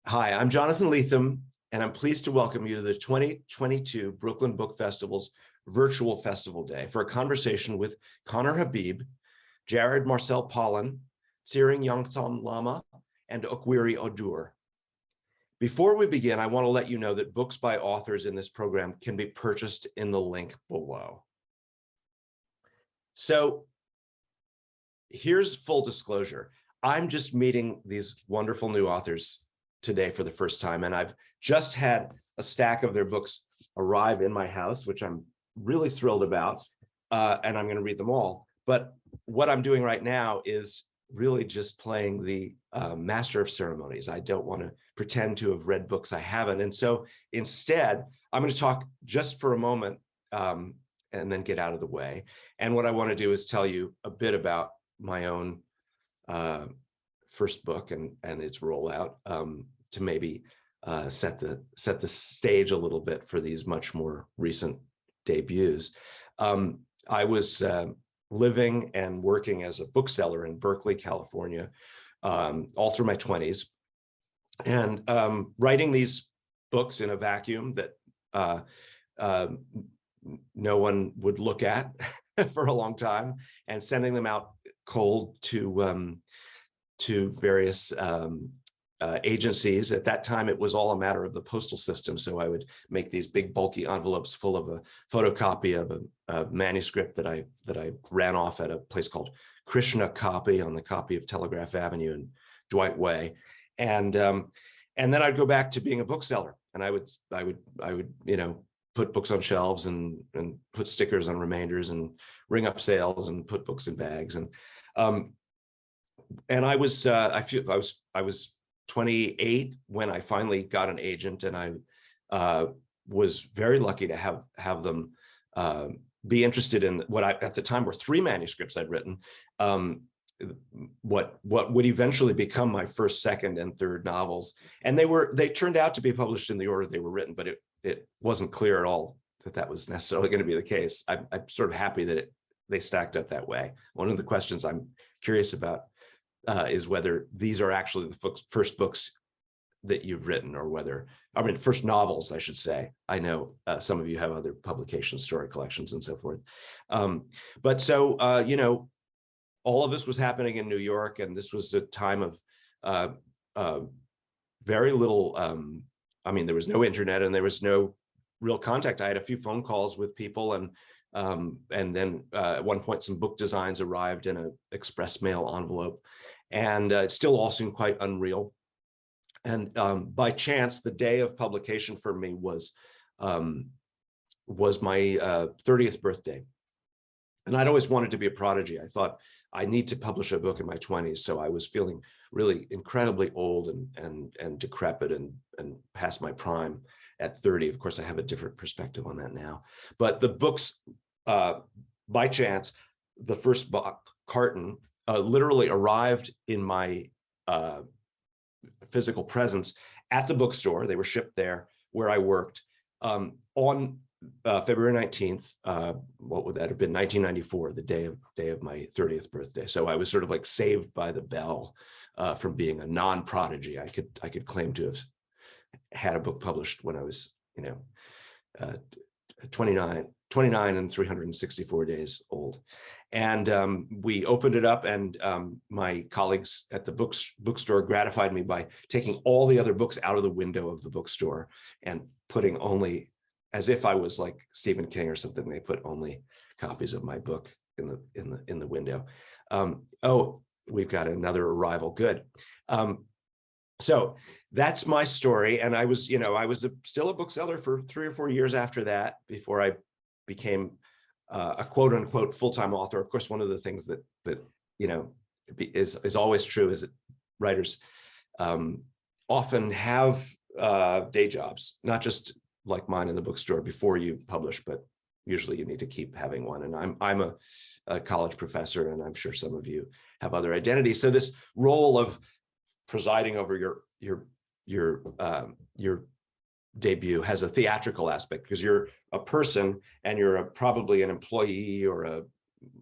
Hi, I'm Jonathan Lethem, and I'm pleased to welcome you to the 2022 Brooklyn Book Festival's virtual festival day for a conversation with Conner Habib, Jared Marcel Pollen, Tsering Yangzom Lama, and Okwiri Oduor. Before we begin, I want to let you know that books by authors in this program can be purchased in the link below. So here's full disclosure. I'm just meeting these wonderful new authors today for the first time, and I've just had a stack of their books arrive in my house, which I'm really thrilled about, and I'm going to read them all. But what I'm doing right now is really just playing the master of ceremonies. I don't want to pretend to have read books I haven't, and so instead I'm going to talk just for a moment and then get out of the way. And what I want to do is tell you a bit about my own first book and its rollout, to maybe set the stage a little bit for these much more recent debuts. I was living and working as a bookseller in Berkeley, California, all through my 20s, and writing these books in a vacuum that no one would look at for a long time, and sending them out cold to various agencies. At that time, it was all a matter of the postal system. So I would make these big bulky envelopes full of a photocopy of a manuscript that I ran off at a place called Krishna Copy on the copy of Telegraph Avenue and Dwight Way. And then I'd go back to being a bookseller, and I would put books on shelves and put stickers on remainders and ring up sales and put books in bags. And I was 28 when I finally got an agent, and I was very lucky to have them be interested in what at the time were 3 manuscripts I'd written, what would eventually become my first, second, and third novels. And they turned out to be published in the order they were written, but it wasn't clear at all that was necessarily going to be the case. I'm sort of happy that they stacked up that way. One of the questions I'm curious about is whether these are actually the first books that you've written, or first novels, I should say. I know some of you have other publications, story collections, and so forth. But so, all of this was happening in New York, and this was a time of very little, there was no internet and there was no real contact. I had a few phone calls with people, and then at one point some book designs arrived in an express mail envelope, and it still all seemed quite unreal. And by chance, the day of publication for me was my 30th birthday. And I'd always wanted to be a prodigy. I thought I need to publish a book in my 20s. So I was feeling really incredibly old and decrepit and past my prime at 30. Of course, I have a different perspective on that now. But the books, by chance, the first carton literally arrived in my physical presence at the bookstore. They were shipped there where I worked on February 19th. What would that have been? 1994, the day of my 30th birthday. So I was sort of like saved by the bell from being a non-prodigy. I could claim to have had a book published when I was 29 and 364 days old. And we opened it up, and my colleagues at the bookstore gratified me by taking all the other books out of the window of the bookstore and putting only, as if I was like Stephen King or something, they put only copies of my book in the window. Oh, we've got another arrival. Good. So that's my story. And I was still a bookseller for 3 or 4 years after that, before I became a quote unquote full-time author. Of course, one of the things that is always true is that writers often have day jobs, not just like mine in the bookstore before you publish, but usually you need to keep having one. And I'm a college professor, and I'm sure some of you have other identities. So this role of presiding over your debut has a theatrical aspect, because you're a person and you're probably an employee or a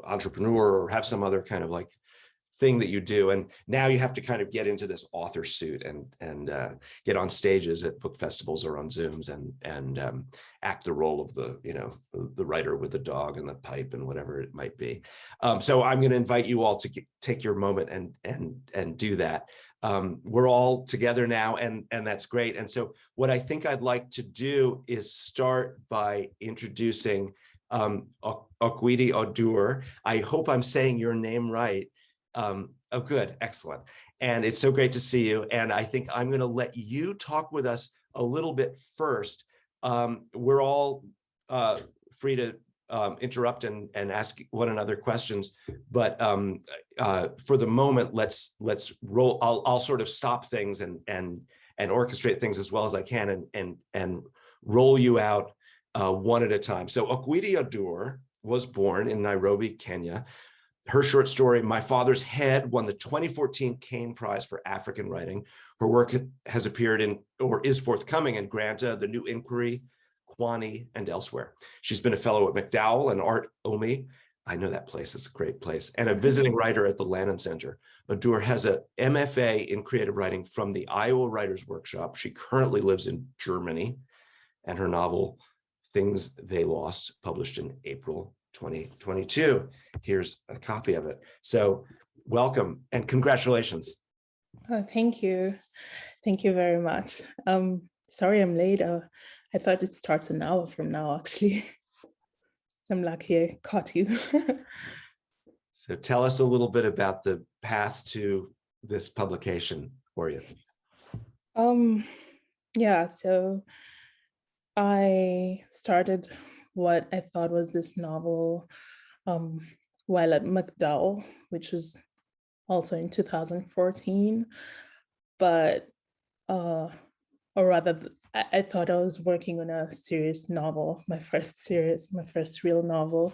entrepreneur or have some other kind of like thing that you do. And now you have to kind of get into this author suit and get on stages at book festivals or on Zooms and act the role of the, the writer with the dog and the pipe and whatever it might be. So I'm going to invite you all to take your moment and do that. We're all together now, and that's great. And so what I think I'd like to do is start by introducing Okwiri Oduor. I hope I'm saying your name right. Oh, good, excellent. And it's so great to see you. And I think I'm going to let you talk with us a little bit first. We're all free to interrupt and ask one another questions, but for the moment, let's roll. I'll sort of stop things and orchestrate things as well as I can and roll you out one at a time. So Okwiri Oduor was born in Nairobi, Kenya. Her short story, My Father's Head, won the 2014 Kane Prize for African Writing. Her work has appeared in, or is forthcoming in Granta, The New Inquiry, Kwani, and elsewhere. She's been a fellow at MacDowell and Art Omi. I know that place, it's a great place, and a visiting writer at the Lannan Center. Oduor has a MFA in creative writing from the Iowa Writers Workshop. She currently lives in Germany, and her novel, Things They Lost, published in April 2022. Here's a copy of it. So welcome and congratulations. Oh, thank you. Thank you very much. Sorry I'm late. I thought it starts an hour from now, actually. I'm lucky I caught you. So tell us a little bit about the path to this publication for you. Yeah, so I started what I thought was this novel while at MacDowell, which was also in 2014, but or rather, I thought I was working on a serious novel, my first real novel,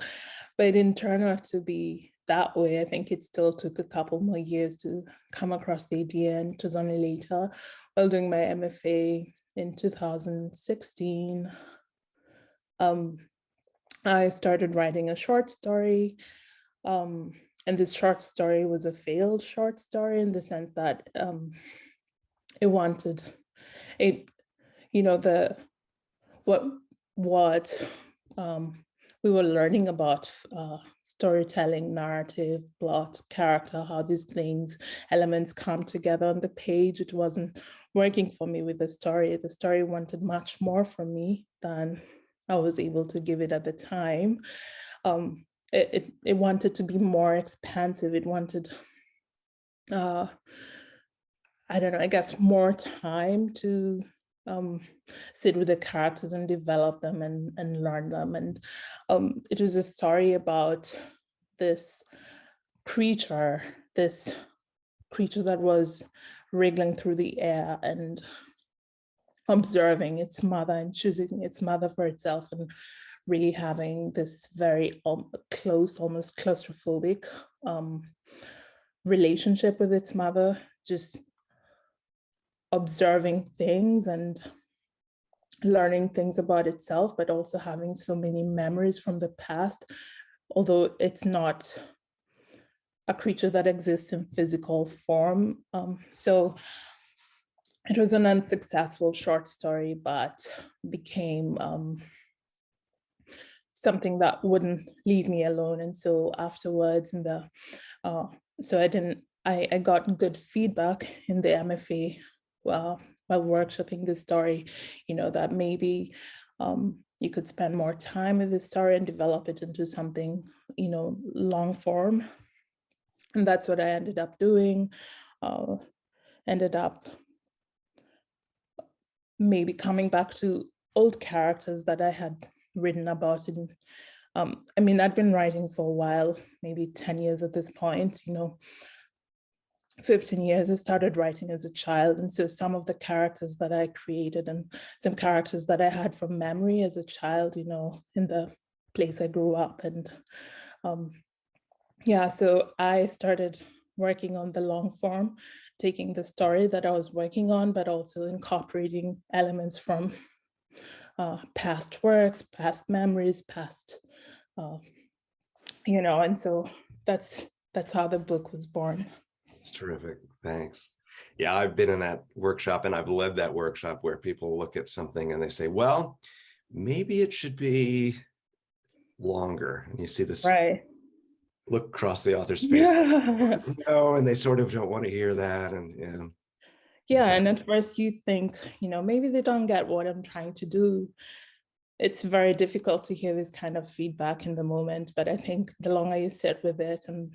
but it didn't turn out to be that way. I think it still took a couple more years to come across the idea, and it was only later, while doing my MFA in 2016, I started writing a short story, and this short story was a failed short story in the sense that it wanted it, what we were learning about storytelling, narrative, plot, character, how these things, elements come together on the page. It wasn't working for me with the story. The story wanted much more from me than I was able to give it at the time. It wanted to be more expansive. It wanted, I don't know, I guess more time to sit with the characters and develop them and learn them. And it was a story about this creature that was wriggling through the air and observing its mother and choosing its mother for itself, and really having this very close, almost claustrophobic relationship with its mother, just observing things and learning things about itself, but also having so many memories from the past, although it's not a creature that exists in physical form. So it was an unsuccessful short story, but became something that wouldn't leave me alone. And so afterwards, I got good feedback in the MFA while workshopping the story, that maybe you could spend more time with the story and develop it into something, long form. And that's what I ended up doing. Ended up maybe coming back to old characters that I had written about. I'd been writing for a while, maybe 10 years at this point, 15 years. I started writing as a child. And so some of the characters that I created and some characters that I had from memory as a child, in the place I grew up. And so I started working on the long form, taking the story that I was working on, but also incorporating elements from past works, past memories, past, and so that's that's how the book was born. It's terrific. Thanks. Yeah, I've been in that workshop and I've led that workshop where people look at something and they say, well, maybe it should be longer. And you see this Right. look across the author's face, Yeah. no, and they sort of don't want to hear that. And Yeah, and at first you think, maybe they don't get what I'm trying to do. It's very difficult to hear this kind of feedback in the moment, but I think the longer you sit with it, and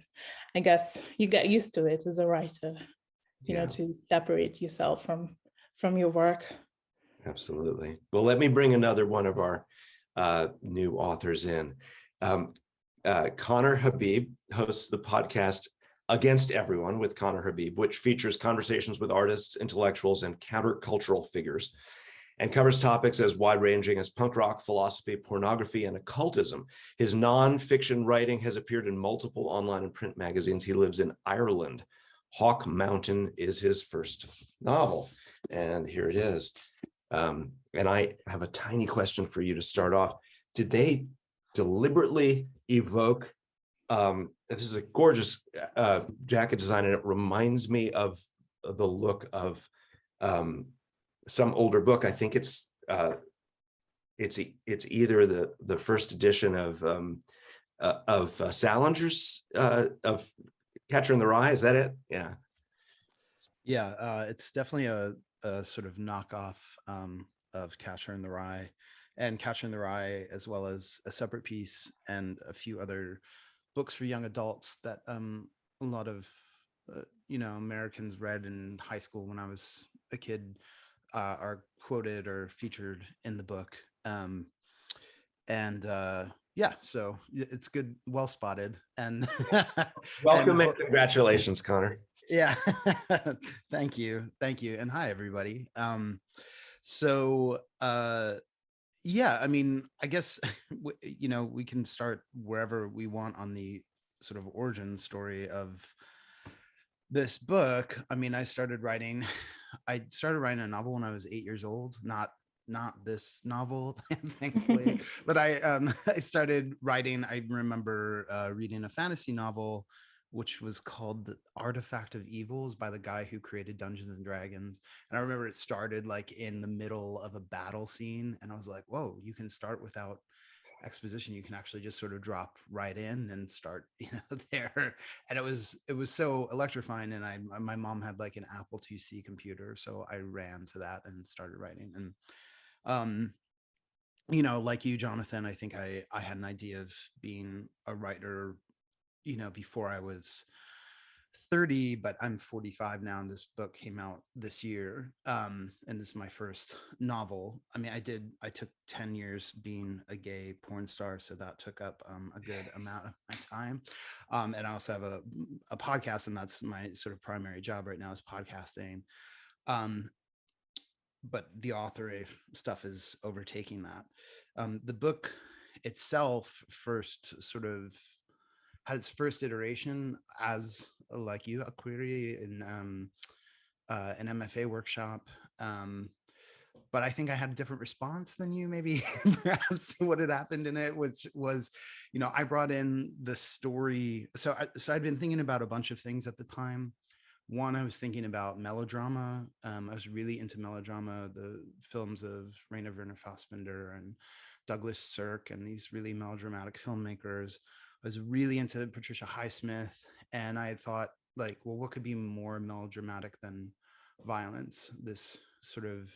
I guess you get used to it as a writer, to separate yourself from your work. Absolutely. Well, let me bring another one of our new authors in. Conner Habib hosts the podcast Against Everyone with Conner Habib, which features conversations with artists, intellectuals, and countercultural figures, and covers topics as wide-ranging as punk rock, philosophy, pornography, and occultism. His non-fiction writing has appeared in multiple online and print magazines. He lives in Ireland. Hawk Mountain is his first novel, and here it is. And I have a tiny question for you to start off. Did they deliberately evoke, this is a gorgeous jacket design, and it reminds me of the look of some older book. I think it's either the first edition of Salinger's of Catcher in the Rye. Is that it? Yeah. Yeah, it's definitely a sort of knockoff of Catcher in the Rye, and Catcher in the Rye, as well as a separate piece and a few other books for young adults that a lot of Americans read in high school when I was a kid, are quoted or featured in the book. Yeah, so it's good, well spotted, and welcome and congratulations, Conner. Yeah, thank you, and hi everybody. Yeah, I mean, I guess we can start wherever we want on the sort of origin story of this book. I mean, I started writing a novel when I was 8 years old, not this novel, thankfully, but I started writing. I remember reading a fantasy novel which was called The Artifact of Evils by the guy who created Dungeons and Dragons. And I remember it started like in the middle of a battle scene, and I was like, whoa, you can start without exposition. You can actually just sort of drop right in and start there. And it was so electrifying. And my mom had like an Apple IIc computer, so I ran to that and started writing. And like you, Jonathan, I think I had an idea of being a writer before I was 30, but I'm 45 now, and this book came out this year. And this is my first novel. I mean, I took 10 years being a gay porn star, so that took up a good amount of my time. And I also have a podcast, and that's my sort of primary job right now, is podcasting. But the author stuff is overtaking that. The book itself first sort of had its first iteration as, like you, Okwiri, in an MFA workshop. But I think I had a different response than you, maybe. Perhaps what had happened in it was I brought in the story. So I'd been thinking about a bunch of things at the time. One, I was thinking about melodrama. I was really into melodrama, the films of Rainer Werner Fassbinder and Douglas Sirk, and these really melodramatic filmmakers. I was really into Patricia Highsmith, and I thought, like, well, what could be more melodramatic than violence? This sort of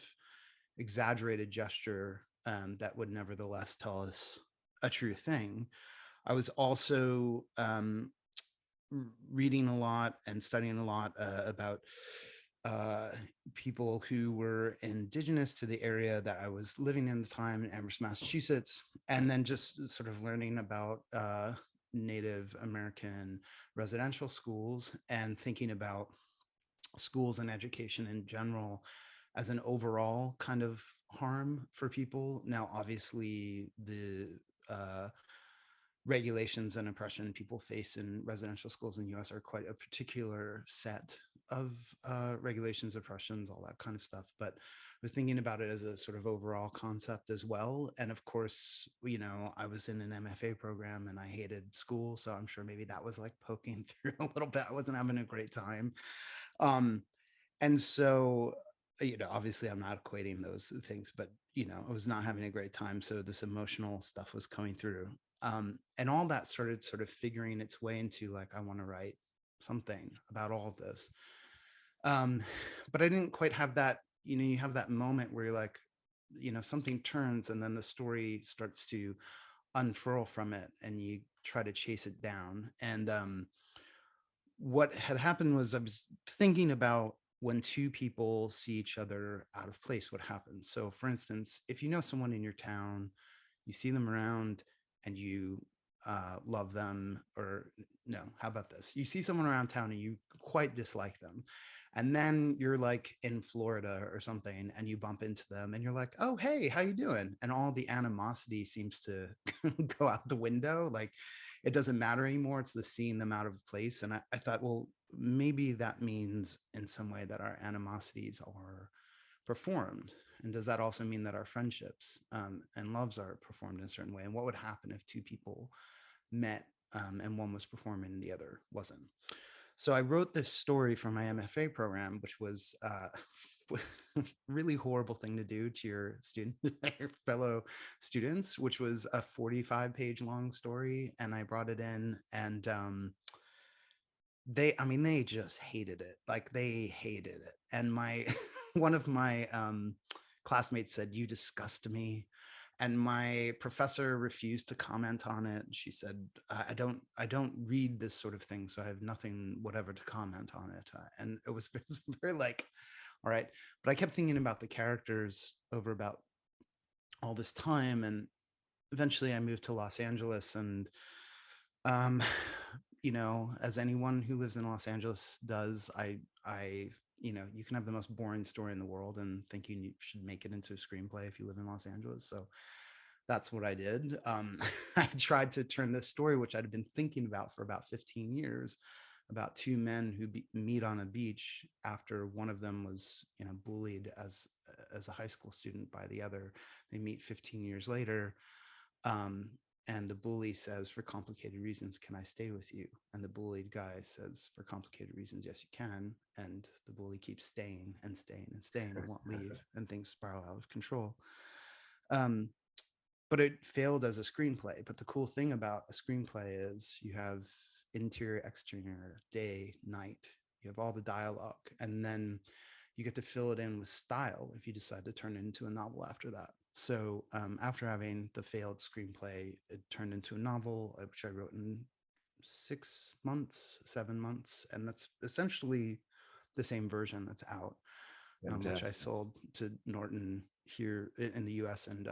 exaggerated gesture that would nevertheless tell us a true thing. I was also reading a lot and studying a lot about people who were indigenous to the area that I was living in at the time, in Amherst, Massachusetts, and then just sort of learning about Native American residential schools, and thinking about schools and education in general as an overall kind of harm for people. Now, obviously, the regulations and oppression people face in residential schools in the US are quite a particular set regulations, oppressions, all that kind of stuff. But I was thinking about it as a sort of overall concept as well. And of course, you know, I was in an MFA program and I hated school. So I'm sure maybe that was like poking through a little bit. I wasn't having a great time. And so, you know, obviously I'm not equating those things, but, you know, I was not having a great time. So this emotional stuff was coming through. And all that started sort of figuring its way into like, I want to write something about all of this. But I didn't quite have that, you know, you have that moment where you're like, you know, something turns and then the story starts to unfurl from it and you try to chase it down. And what had happened was I was thinking about when two people see each other out of place, what happens. So for instance, if you know someone in your town, you see them around and you love them, or no, how about this? You see someone around town and you quite dislike them. And then you're like in Florida or something and you bump into them and you're like, oh, hey, how you doing? And all the animosity seems to go out the window. Like it doesn't matter anymore. It's the seeing them out of place. And I thought, well, maybe that means in some way that our animosities are performed. And does that also mean that our friendships and loves are performed in a certain way? And what would happen if two people met and one was performing and the other wasn't? So I wrote this story for my MFA program, which was a really horrible thing to do to your student, your fellow students, which was a 45-page long story. And I brought it in and they just hated it. Like they hated it. And my one of my classmates said, you disgust me. And my professor refused to comment on it. She said, I don't read this sort of thing, so I have nothing whatever to comment on it. And it was very like, all right. But I kept thinking about the characters over about all this time. And eventually I moved to Los Angeles. And, you know, as anyone who lives in Los Angeles does, you know, you can have the most boring story in the world and thinking you should make it into a screenplay if you live in Los Angeles. So that's what I did. I tried to turn this story, which I'd been thinking about for about 15 years, about two men who meet on a beach after one of them was, you know, bullied as a high school student by the other. They meet 15 years later. And the bully says, for complicated reasons, can I stay with you? And the bullied guy says, for complicated reasons, yes, you can. And the bully keeps staying and staying and staying and won't leave, and things spiral out of control. But it failed as a screenplay. But the cool thing about a screenplay is you have interior, exterior, day, night. You have all the dialogue. And then you get to fill it in with style if you decide to turn it into a novel after that. So after having the failed screenplay, it turned into a novel, which I wrote in 6 months, 7 months. And that's essentially the same version that's out, which I sold to Norton here in the US and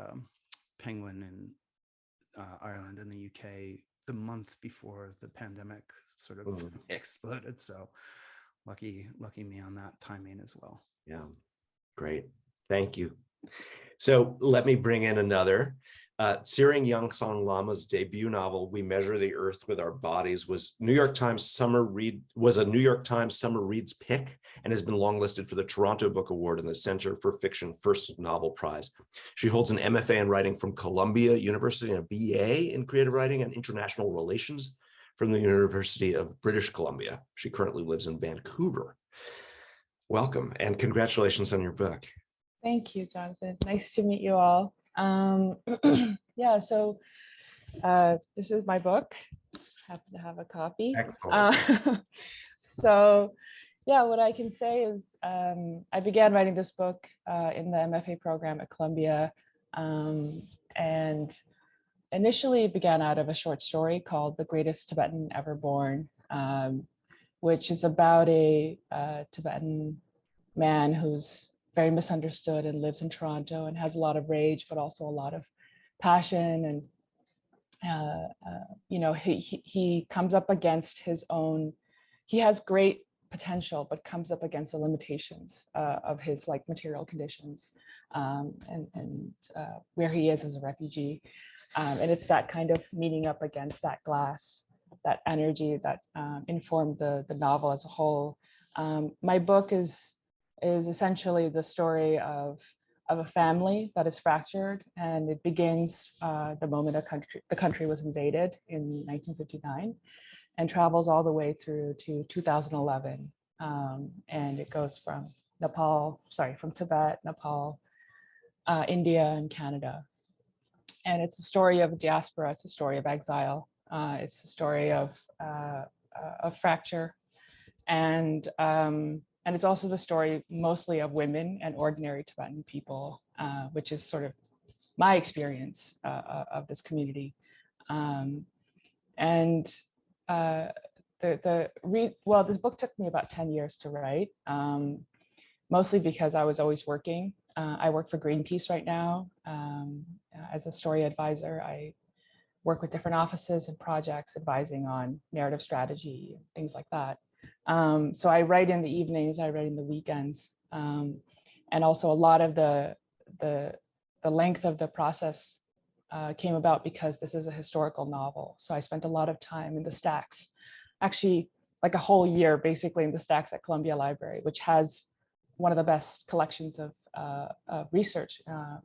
Penguin in Ireland and the UK the month before the pandemic sort of exploded. So lucky me on that timing as well. Yeah, great. Thank you. So let me bring in another. Tsering Yangzom Lama's debut novel, We Measure the Earth with Our Bodies, was a New York Times summer reads pick and has been longlisted for the Toronto Book Award and the Center for Fiction First Novel Prize. She holds an MFA in writing from Columbia University and a BA in creative writing and international relations from the University of British Columbia. She currently lives in Vancouver. Welcome and congratulations on your book. Thank you, Jonathan. Nice to meet you all. Yeah, so this is my book. Happen to have a copy. Excellent. So yeah, what I can say is I began writing this book in the MFA program at Columbia, and initially it began out of a short story called The Greatest Tibetan Ever Born, which is about a Tibetan man who's very misunderstood and lives in Toronto and has a lot of rage, but also a lot of passion. And, you know, he comes up against his own, he has great potential, but comes up against the limitations of his like material conditions and where he is as a refugee. And it's that kind of meeting up against that glass, that energy that informed the novel as a whole. My book is essentially the story of a family that is fractured, and it begins the moment the country was invaded in 1959, and travels all the way through to 2011, and it goes from from Tibet, Nepal, India, and Canada. And it's a story of diaspora. It's a story of exile. It's a story of fracture, and it's also the story mostly of women and ordinary Tibetan people, which is sort of my experience of this community. This book took me about 10 years to write, mostly because I was always working. I work for Greenpeace right now as a story advisor. I work with different offices and projects advising on narrative strategy, things like that. So I write in the evenings, I write in the weekends, and also a lot of the length of the process came about because this is a historical novel. So I spent a lot of time in the stacks, actually like a whole year basically in the stacks at Columbia Library, which has one of the best collections of research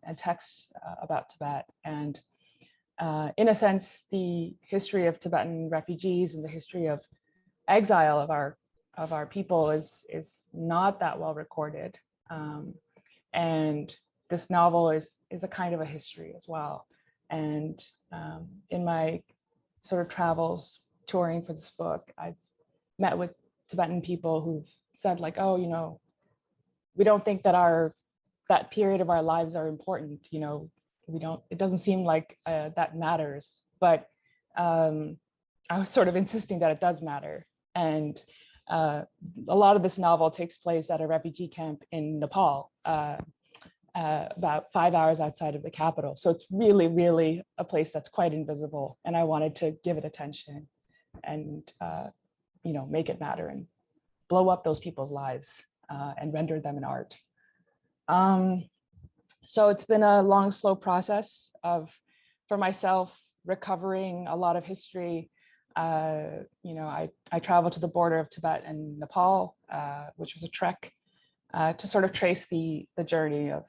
and texts about Tibet. And in a sense, the history of Tibetan refugees and the history of exile of our people is not that well recorded. And this novel is a kind of a history as well. And in my sort of travels touring for this book, I've met with Tibetan people who've said like, oh, you know, we don't think that that period of our lives are important. You know, it doesn't seem like that matters. But I was sort of insisting that it does matter. And a lot of this novel takes place at a refugee camp in Nepal, about 5 hours outside of the capital. So it's really, really a place that's quite invisible. And I wanted to give it attention and, you know, make it matter and blow up those people's lives and render them in art. So it's been a long, slow process for myself, recovering a lot of history. You know, I traveled to the border of Tibet and Nepal, which was a trek to sort of trace the journey of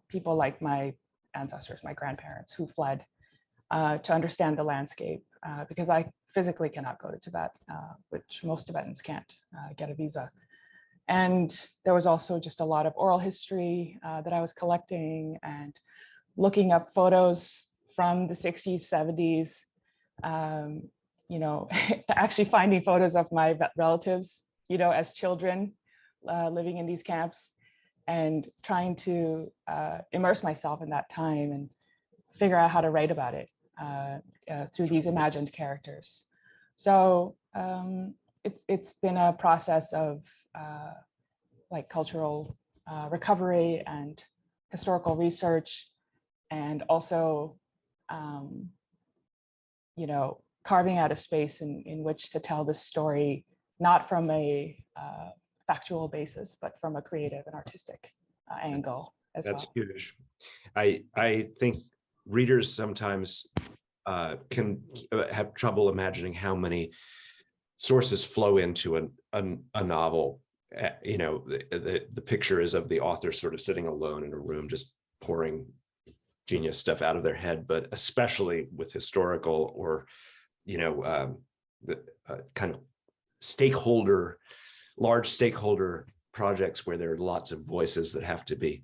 people like my ancestors, my grandparents who fled to understand the landscape, because I physically cannot go to Tibet, which most Tibetans can't get a visa. And there was also just a lot of oral history that I was collecting and looking up photos from the 60s, 70s, you know, actually finding photos of my relatives, you know, as children living in these camps, and trying to immerse myself in that time and figure out how to write about it through these imagined characters. So it's been a process of like cultural recovery and historical research, and also, you know, carving out a space in which to tell this story, not from a factual basis, but from a creative and artistic angle as well. That's huge. I think readers sometimes can have trouble imagining how many sources flow into a novel. You know, the picture is of the author sort of sitting alone in a room, just pouring genius stuff out of their head, but especially with historical or, you know, the kind of large stakeholder projects where there are lots of voices that have to be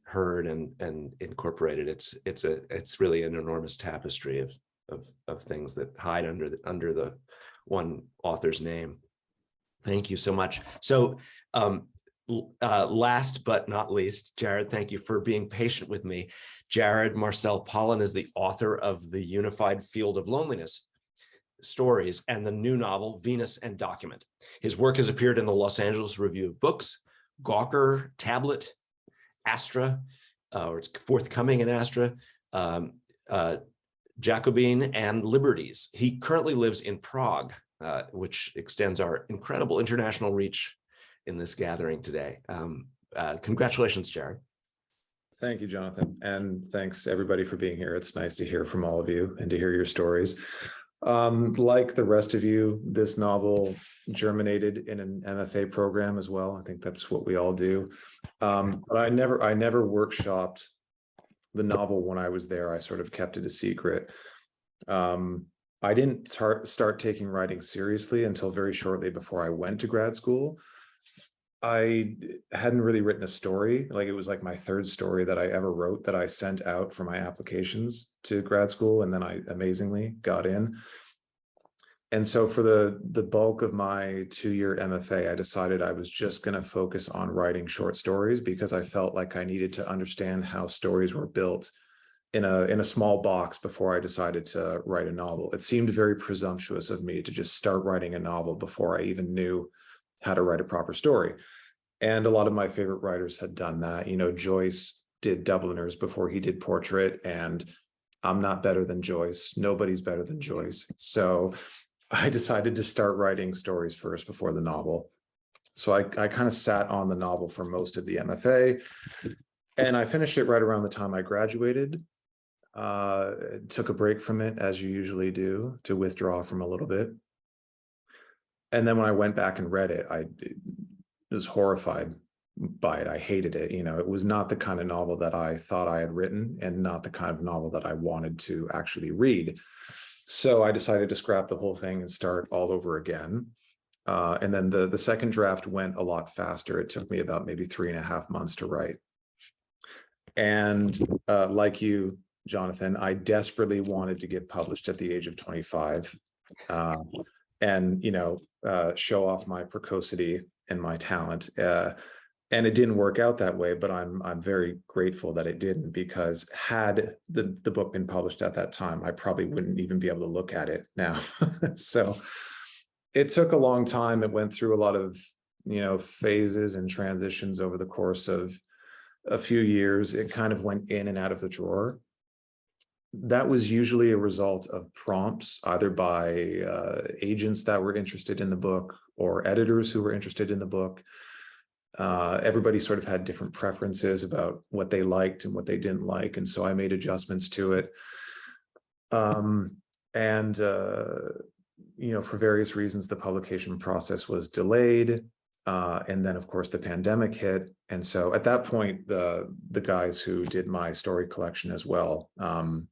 heard and incorporated. It's really an enormous tapestry of things that hide under the one author's name. Thank you so much. So last but not least, Jared, thank you for being patient with me. Jared Marcel Pollen is the author of The Unified Field of Loneliness Stories and the new novel, Venus&Document. His work has appeared in the Los Angeles Review of Books, Gawker, Tablet, Astra, or it's forthcoming in Astra, Jacobin, and Liberties. He currently lives in Prague, which extends our incredible international reach in this gathering today. Congratulations, Jared. Thank you, Jonathan. And thanks everybody for being here. It's nice to hear from all of you and to hear your stories. Like the rest of you, this novel germinated in an MFA program as well. I think that's what we all do. But I never workshopped the novel when I was there. I sort of kept it a secret. I didn't start taking writing seriously until very shortly before I went to grad school. I hadn't really written a story. Like, it was like my third story that I ever wrote that I sent out for my applications to grad school, and then I amazingly got in. And so for the bulk of my 2-year MFA, I decided I was just going to focus on writing short stories, because I felt like I needed to understand how stories were built in a small box before I decided to write a novel. It seemed very presumptuous of me to just start writing a novel before I even knew how to write a proper story. And a lot of my favorite writers had done that. You know, Joyce did Dubliners before he did Portrait, and I'm not better than Joyce. Nobody's better than Joyce. So I decided to start writing stories first before the novel. So I kind of sat on the novel for most of the MFA, and I finished it right around the time I graduated. Took a break from it, as you usually do, to withdraw from a little bit. And then when I went back and read it, I was horrified by it. I hated it. You know, it was not the kind of novel that I thought I had written, and not the kind of novel that I wanted to actually read. So I decided to scrap the whole thing and start all over again. And then the second draft went a lot faster. It took me about maybe 3.5 months to write. And like you, Jonathan, I desperately wanted to get published at the age of 25, and, you know, show off my precocity and my talent. And it didn't work out that way, but I'm very grateful that it didn't, because had the book been published at that time, I probably wouldn't even be able to look at it now. So it took a long time. It went through a lot of, you know, phases and transitions over the course of a few years. It kind of went in and out of the drawer. That was usually a result of prompts, either by agents that were interested in the book or editors who were interested in the book. Everybody sort of had different preferences about what they liked and what they didn't like. And so I made adjustments to it. You know, for various reasons, the publication process was delayed. And then, of course, the pandemic hit. And so at that point, the guys who did my story collection as well,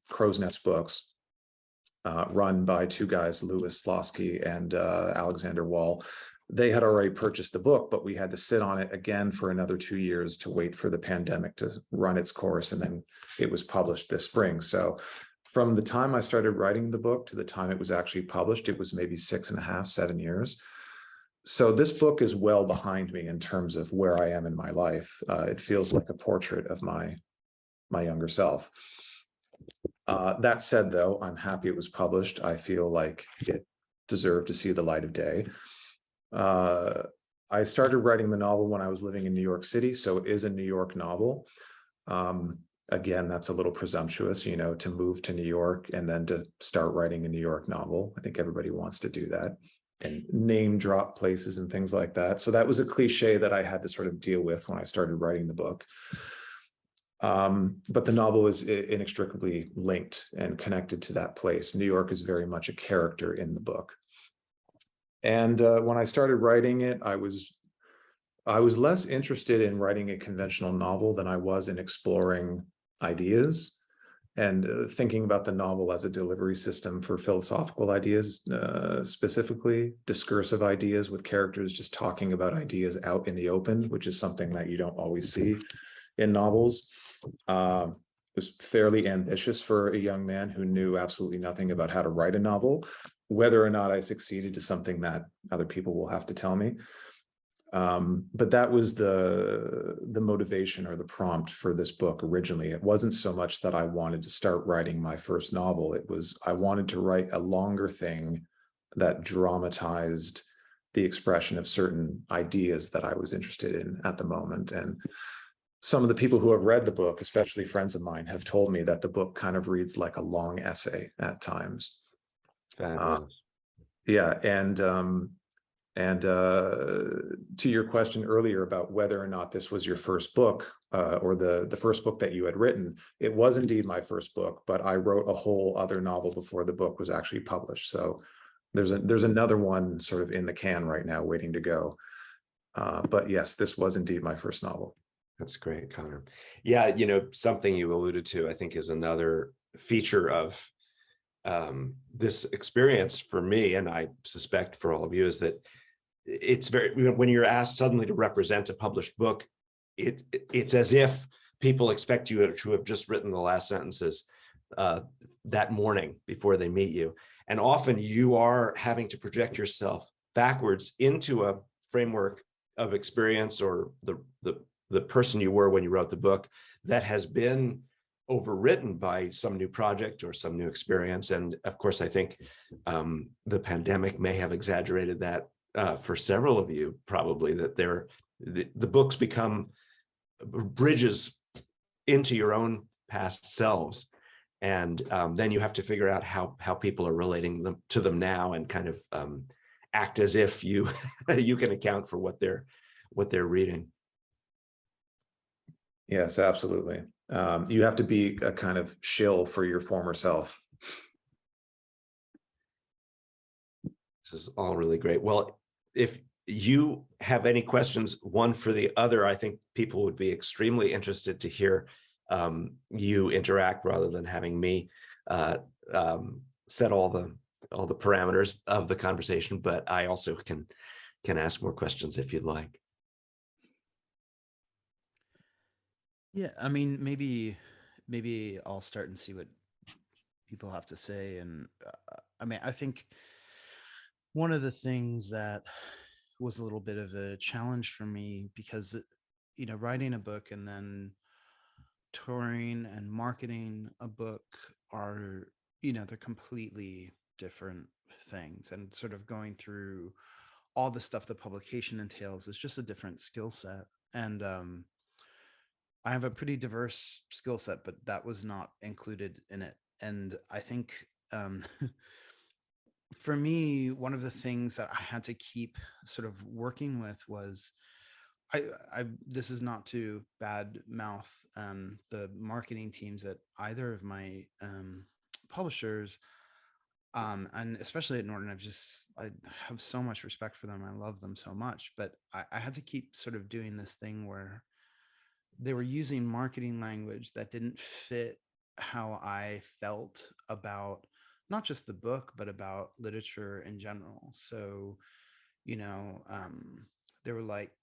Crow's Nest Books, run by two guys, Louis Slosky and Alexander Wall, they had already purchased the book, but we had to sit on it again for another 2 years to wait for the pandemic to run its course. And then it was published this spring. So from the time I started writing the book to the time it was actually published, it was maybe 6.5, 7 years. So this book is well behind me in terms of where I am in my life. It feels like a portrait of my younger self. That said, though, I'm happy it was published. I feel like it deserved to see the light of day. I started writing the novel when I was living in New York City, so it is a New York novel. Again, that's a little presumptuous, you know, to move to New York and then to start writing a New York novel. I think everybody wants to do that and name drop places and things like that. So that was a cliche that I had to sort of deal with when I started writing the book. But the novel is inextricably linked and connected to that place. New York is very much a character in the book. And when I started writing it, I was less interested in writing a conventional novel than I was in exploring ideas and thinking about the novel as a delivery system for philosophical ideas, specifically discursive ideas with characters just talking about ideas out in the open, which is something that you don't always see in novels. It was fairly ambitious for a young man who knew absolutely nothing about how to write a novel. Whether or not I succeeded is something that other people will have to tell me. But that was the motivation or the prompt for this book originally. It wasn't so much that I wanted to start writing my first novel. It was, I wanted to write a longer thing that dramatized the expression of certain ideas that I was interested in at the moment. And some of the people who have read the book, especially friends of mine, have told me that the book kind of reads like a long essay at times. Yeah, and And to your question earlier about whether or not this was your first book or the first book that you had written, it was indeed my first book, but I wrote a whole other novel before the book was actually published. So there's another one sort of in the can right now waiting to go. But yes, this was indeed my first novel. That's great, Conner. Yeah, something you alluded to, I think, is another feature of this experience for me, and I suspect for all of you, is that it's very, when you're asked suddenly to represent a published book, it's as if people expect you to have just written the last sentences that morning before they meet you. And often you are having to project yourself backwards into a framework of experience, or the person you were when you wrote the book, that has been overwritten by some new project or some new experience. And of course, I think the pandemic may have exaggerated that for several of you, probably, that the books become bridges into your own past selves. And then you have to figure out how people are relating to them now, and kind of act as if you can account for what they're reading. Yes, absolutely. You have to be a kind of shill for your former self. This is all really great. Well, if you have any questions, one for the other, I think people would be extremely interested to hear you interact, rather than having me set all the parameters of the conversation. But I also can ask more questions if you'd like. Yeah, I mean, maybe I'll start and see what people have to say. And I mean, I think one of the things that was a little bit of a challenge for me, because writing a book and then touring and marketing a book are, they're completely different things, and sort of going through all the stuff that publication entails is just a different skill set. And I have a pretty diverse skill set, but that was not included in it. And I think for me, one of the things that I had to keep sort of working with was, this is not to bad mouth the marketing teams at either of my publishers, and especially at Norton. I have so much respect for them. I love them so much, but I had to keep sort of doing this thing where they were using marketing language that didn't fit how I felt about not just the book, but about literature in general. So, they were like,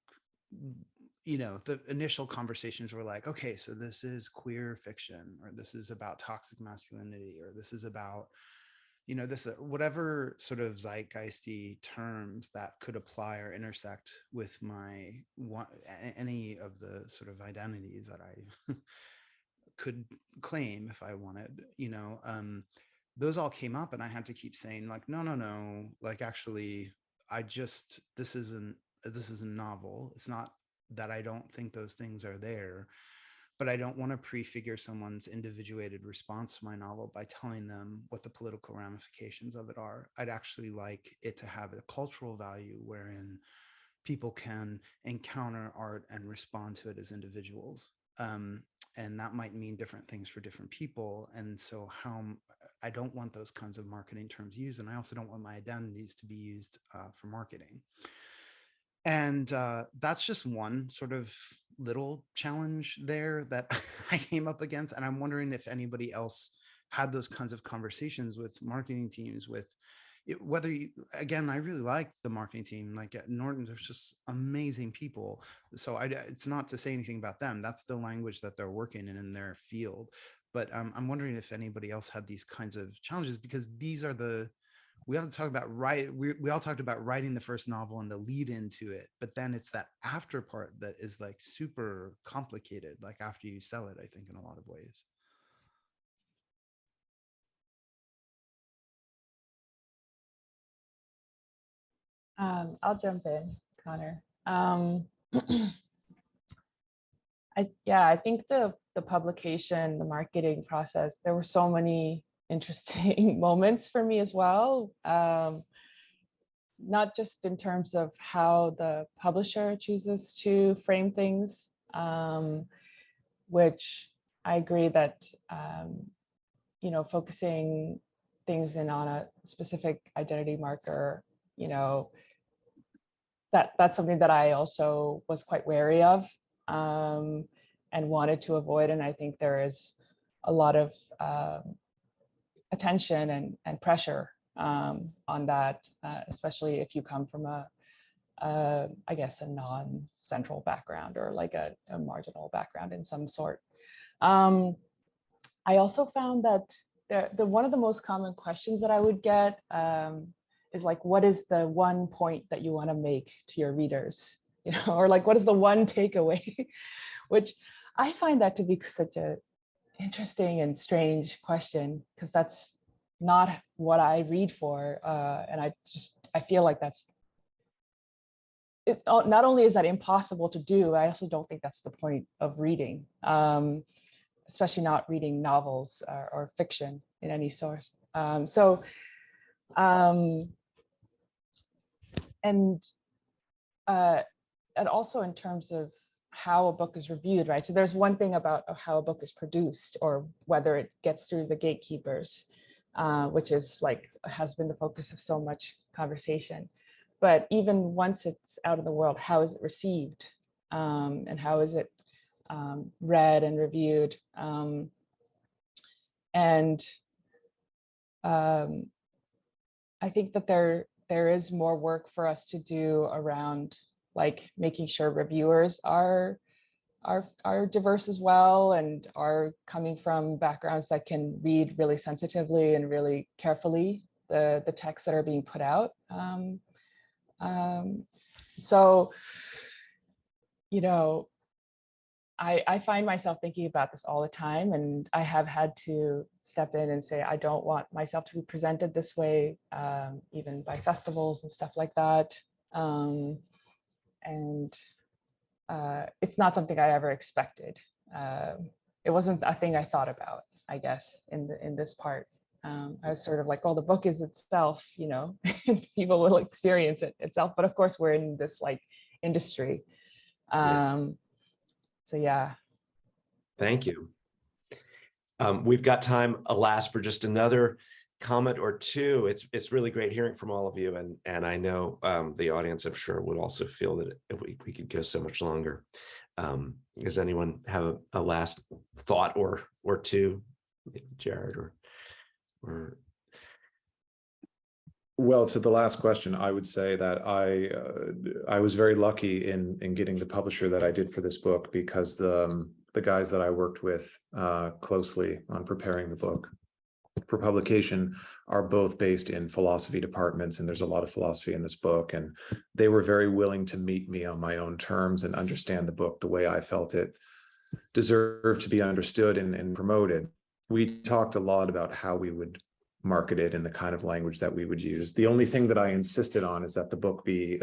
the initial conversations were like, okay, so this is queer fiction, or this is about toxic masculinity, or this is about, this, whatever sort of zeitgeisty terms that could apply or intersect with any of the sort of identities that I could claim if I wanted, those all came up, and I had to keep saying like, no, like, actually, this is a novel. It's not that I don't think those things are there, but I don't want to prefigure someone's individuated response to my novel by telling them what the political ramifications of it are. I'd actually like it to have a cultural value wherein people can encounter art and respond to it as individuals. And that might mean different things for different people. And so I don't want those kinds of marketing terms used. And I also don't want my identities to be used for marketing. And that's just one sort of little challenge there that I came up against. And I'm wondering if anybody else had those kinds of conversations with marketing teams, again, I really like the marketing team. Like at Norton, there's just amazing people. So it's not to say anything about them. That's the language that they're working in their field. But I'm wondering if anybody else had these kinds of challenges, because these are we all talk about we all talked about writing the first novel and the lead into it, but then it's that after part that is like super complicated, like after you sell it, I think, in a lot of ways. I'll jump in, Conner. I think the publication, the marketing process, there were so many interesting moments for me as well. not just in terms of how the publisher chooses to frame things, which I agree that, you know, focusing things in on a specific identity marker, you know, that's something that I also was quite wary of, and wanted to avoid. And I think there is a lot of attention and pressure on that, especially if you come from I guess a non-central background, or like a marginal background in some sort. I also found that one of the most common questions that I would get is like, what is the one point that you want to make to your readers? You know, or like, what is the one takeaway? Which I find that to be such a interesting and strange question, because that's not what I read for. And I feel like that's, not only is that impossible to do, I also don't think that's the point of reading, especially not reading novels or fiction in any source. And also in terms of how a book is reviewed, right? So there's one thing about how a book is produced, or whether it gets through the gatekeepers, which is like, has been the focus of so much conversation. But even once it's out in the world, how is it received? And how is it read and reviewed? I think that there is more work for us to do around like making sure reviewers are diverse as well, and are coming from backgrounds that can read really sensitively and really carefully the texts that are being put out. So, you know, I find myself thinking about this all the time, and I have had to step in and say, I don't want myself to be presented this way, even by festivals and stuff like that. It's not something I ever expected. It wasn't a thing I thought about, I guess, in this part. I was sort of like, well, the book is itself, you know, people will experience it itself. But of course, we're in this like industry. So yeah. Thank you. We've got time, alas, for just another comment or two. It's really great hearing from all of you, and I know the audience, I'm sure, would also feel that if we could go so much longer. Does anyone have a last thought or two, Jared or? Well, to the last question, I would say that I was very lucky in getting the publisher that I did for this book, because the guys that I worked with closely on preparing the book for publication are both based in philosophy departments, and there's a lot of philosophy in this book, and they were very willing to meet me on my own terms and understand the book the way I felt it deserved to be understood and promoted. We talked a lot about how we would market it and the kind of language that we would use. The only thing that I insisted on is that the book be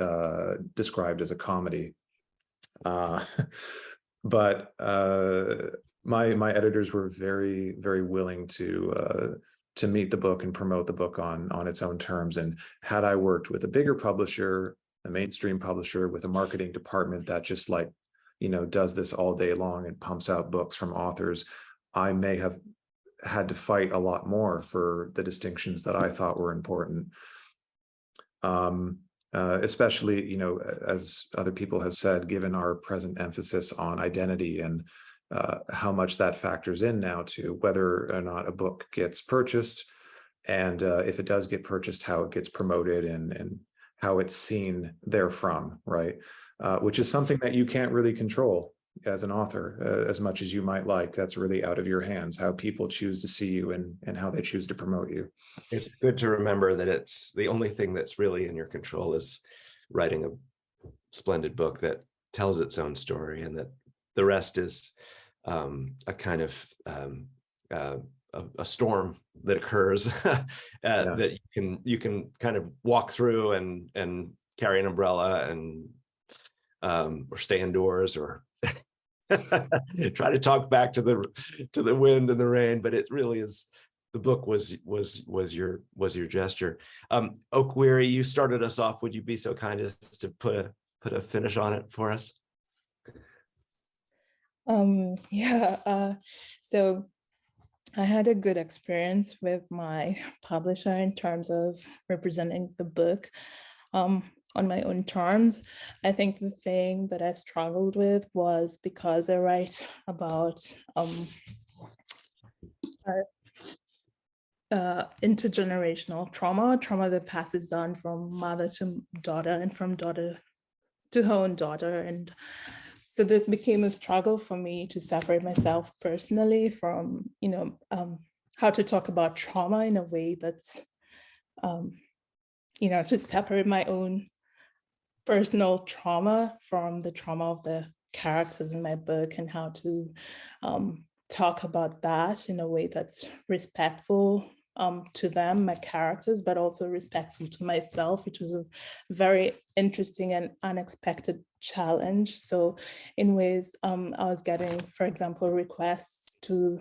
described as a comedy. But my editors were very, very willing to meet the book and promote the book on its own terms. And had I worked with a bigger publisher, a mainstream publisher with a marketing department that just like, you know, does this all day long and pumps out books from authors, I may have had to fight a lot more for the distinctions that I thought were important. Especially, you know, as other people have said, given our present emphasis on identity and how much that factors in now to whether or not a book gets purchased, and if it does get purchased, how it gets promoted and how it's seen therefrom, right? Which is something that you can't really control as an author, as much as you might like. That's really out of your hands, how people choose to see you and how they choose to promote you. It's good to remember that it's the only thing that's really in your control is writing a splendid book that tells its own story, and that the rest is a kind of a storm that occurs that you can kind of walk through and carry an umbrella and or stay indoors or try to talk back to the wind and the rain. But it really is the book was your gesture. Okwiri, you started us off. Would you be so kind as to put a finish on it for us? So I had a good experience with my publisher in terms of representing the book on my own terms. I think the thing that I struggled with was because I write about intergenerational trauma that passes down from mother to daughter and from daughter to her own daughter. And so this became a struggle for me to separate myself personally from, how to talk about trauma in a way that's, to separate my own personal trauma from the trauma of the characters in my book, and how to talk about that in a way that's respectful to them, my characters, but also respectful to myself, which was a very interesting and unexpected challenge. So in ways, I was getting, for example, requests to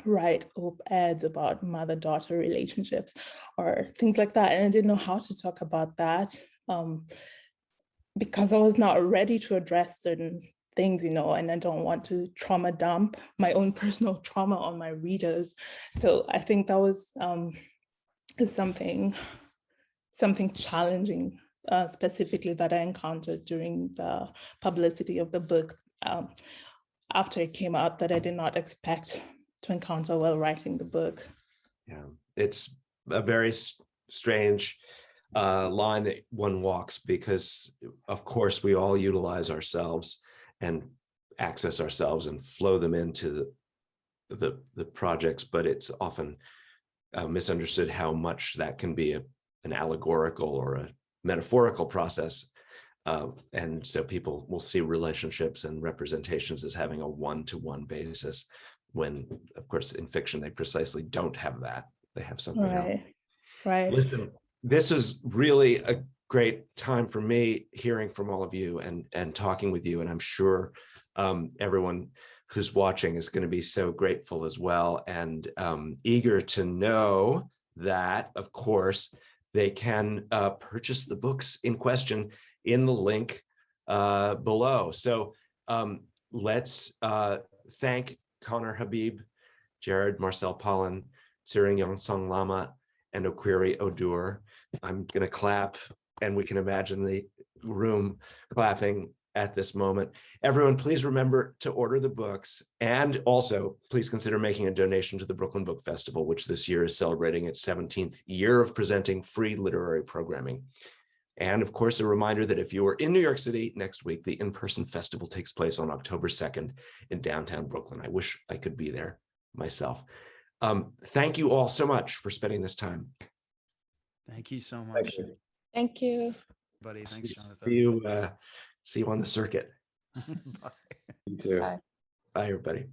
write op-eds about mother-daughter relationships or things like that. And I didn't know how to talk about that because I was not ready to address certain things, and I don't want to trauma dump my own personal trauma on my readers. So I think that was something challenging, specifically that I encountered during the publicity of the book after it came out, that I did not expect to encounter while writing the book. Yeah, it's a very strange line that one walks, because of course we all utilize ourselves and access ourselves and flow them into the projects, but it's often misunderstood how much that can be an allegorical or a metaphorical process. And so people will see relationships and representations as having a one-to-one basis, when of course in fiction they precisely don't have that. They have something else. Right. Listen, this is really a great time for me hearing from all of you and talking with you. And I'm sure everyone who's watching is going to be so grateful as well, and eager to know that, of course, they can purchase the books in question in the link below. So let's thank Conner Habib, Jared Marcel Pollen, Tsering Yangzom Lama, and Okwiri Oduor. I'm going to clap, and we can imagine the room clapping at this moment. Everyone, please remember to order the books, and also please consider making a donation to the Brooklyn Book Festival, which this year is celebrating its 17th year of presenting free literary programming. And of course, a reminder that if you are in New York City next week, the in-person festival takes place on October 2nd in downtown Brooklyn. I wish I could be there myself. Thank you all so much for spending this time. Thank you so much. Thank you. Buddy, thanks, Jonathan. See you on the circuit. Bye. You too. Bye. Bye, everybody.